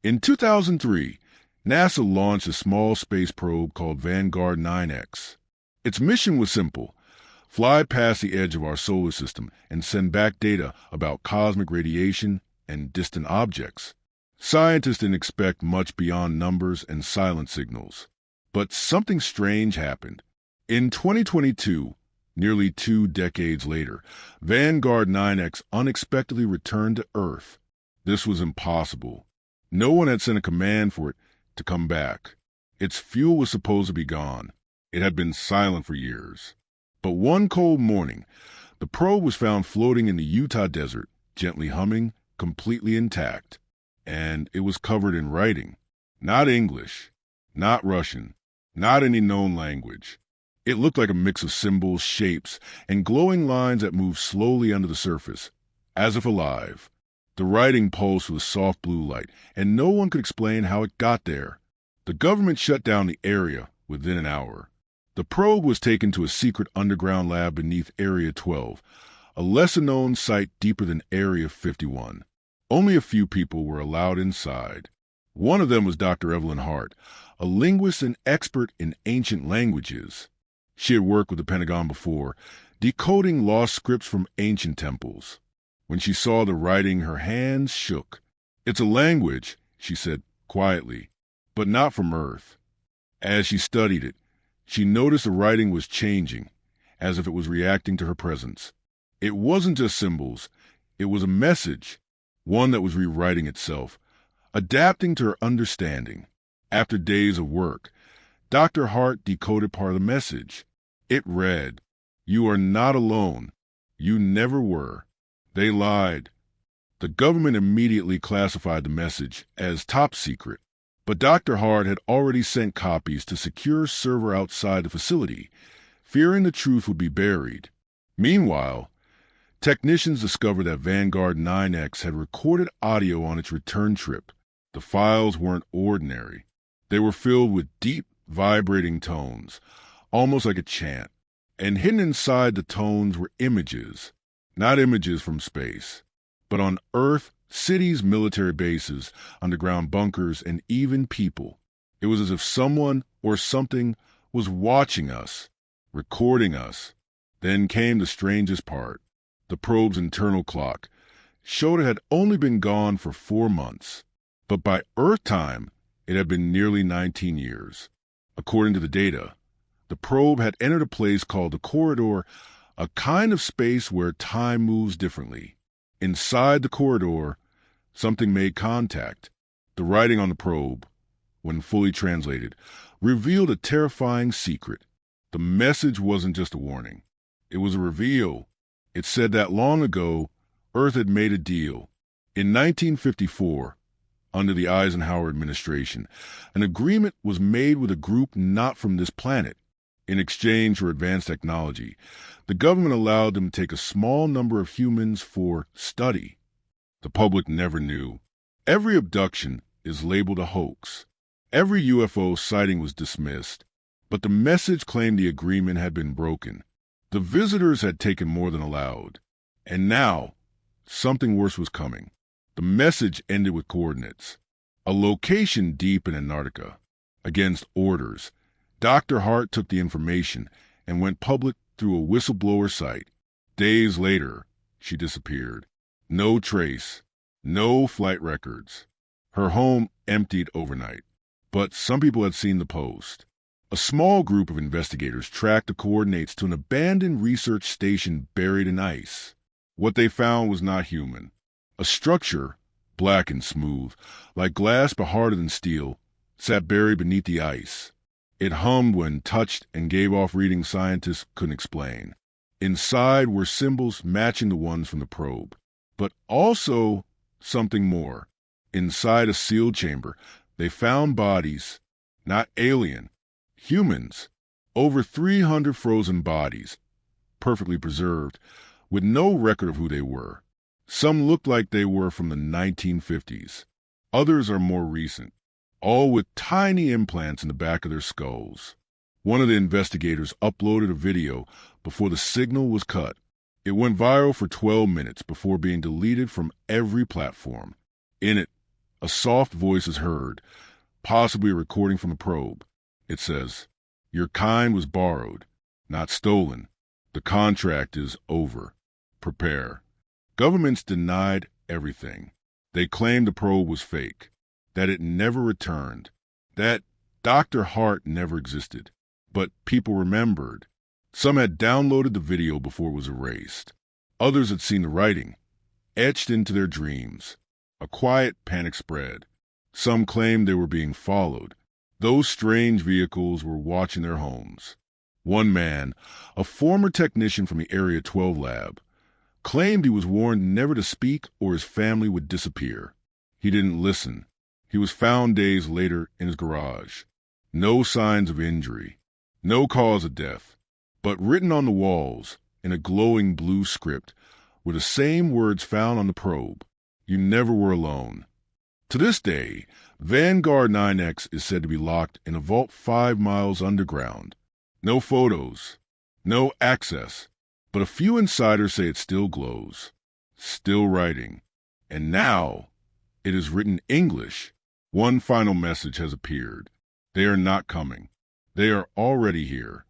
In 2003, NASA launched a small space probe called Vanguard 9X. Its mission was simple: fly past the edge of our solar system and send back data about cosmic radiation and distant objects. Scientists didn't expect much beyond numbers and silent signals. But something strange happened. In 2022, nearly 2 decades later, Vanguard 9X unexpectedly returned to Earth. This was impossible. No one had sent a command for it to come back. Its fuel was supposed to be gone. It had been silent for years. But one cold morning, the probe was found floating in the Utah desert, gently humming, completely intact. And it was covered in writing. Not English, not Russian, not any known language. It looked like a mix of symbols, shapes, and glowing lines that moved slowly under the surface, as if alive. The writing pulsed with a soft blue light, and no one could explain how it got there. The government shut down the area within an hour. The probe was taken to a secret underground lab beneath Area 12, a lesser-known site deeper than Area 51. Only a few people were allowed inside. One of them was Dr. Evelyn Hart, a linguist and expert in ancient languages. She had worked with the Pentagon before, decoding lost scripts from ancient temples. When she saw the writing, her hands shook. "It's a language," she said quietly, "but not from Earth." As she studied it, she noticed the writing was changing, as if it was reacting to her presence. It wasn't just symbols. It was a message, one that was rewriting itself, adapting to her understanding. After days of work, Dr. Hart decoded part of the message. It read, "You are not alone. You never were. They lied." The government immediately classified the message as top secret, but Dr. Hart had already sent copies to secure server outside the facility, fearing the truth would be buried. Meanwhile, technicians discovered that Vanguard 9X had recorded audio on its return trip. The files weren't ordinary. They were filled with deep, vibrating tones, almost like a chant. And hidden inside the tones were images, not images from space, but on Earth, cities, military bases, underground bunkers, and even people. It was as if someone or something was watching us, recording us. Then came the strangest part. The probe's internal clock showed it had only been gone for 4 months, but by Earth time, it had been nearly 19 years. According to the data, the probe had entered a place called the corridor, a kind of space where time moves differently. Inside the corridor, something made contact. The writing on the probe, when fully translated, revealed a terrifying secret. The message wasn't just a warning. It was a reveal. It said that long ago, Earth had made a deal. In 1954, under the Eisenhower administration, an agreement was made with a group not from this planet. In exchange for advanced technology, the government allowed them to take a small number of humans for study. The public never knew. Every abduction is labeled a hoax. Every UFO sighting was dismissed. But the message claimed the agreement had been broken. The visitors had taken more than allowed. And now, something worse was coming. The message ended with coordinates. A location deep in Antarctica. Against orders, Dr. Hart took the information and went public through a whistleblower site. Days later, she disappeared. No trace. No flight records. Her home emptied overnight. But some people had seen the post. A small group of investigators tracked the coordinates to an abandoned research station buried in ice. What they found was not human. A structure, black and smooth, like glass but harder than steel, sat buried beneath the ice. It hummed when touched and gave off readings scientists couldn't explain. Inside were symbols matching the ones from the probe. But also something more. Inside a sealed chamber, they found bodies, not alien, humans. Over 300 frozen bodies, perfectly preserved, with no record of who they were. Some looked like they were from the 1950s. Others are more recent, all with tiny implants in the back of their skulls. One of the investigators uploaded a video before the signal was cut. It went viral for 12 minutes before being deleted from every platform. In it, A soft voice is heard, possibly a recording from a probe. It says, "Your kind was borrowed, not stolen. The contract is over. Prepare." Governments denied everything. They claimed the probe was fake, that it never returned, that Dr. Hart never existed. But people remembered. Some had downloaded the video before it was erased. Others had seen the writing, etched into their dreams. A quiet panic spread. Some claimed they were being followed. Those strange vehicles were watching their homes. One man, a former technician from the Area 12 lab, claimed he was warned never to speak or his family would disappear. He didn't listen. He was found days later in his garage. No signs of injury, no cause of death, but written on the walls in a glowing blue script were the same words found on the probe. You never were alone. To this day, Vanguard 9X is said to be locked in a vault 5 miles underground. No photos, no access, but a few insiders say it still glows, still writing. And now it is written English. One final message has appeared. They are not coming. They are already here.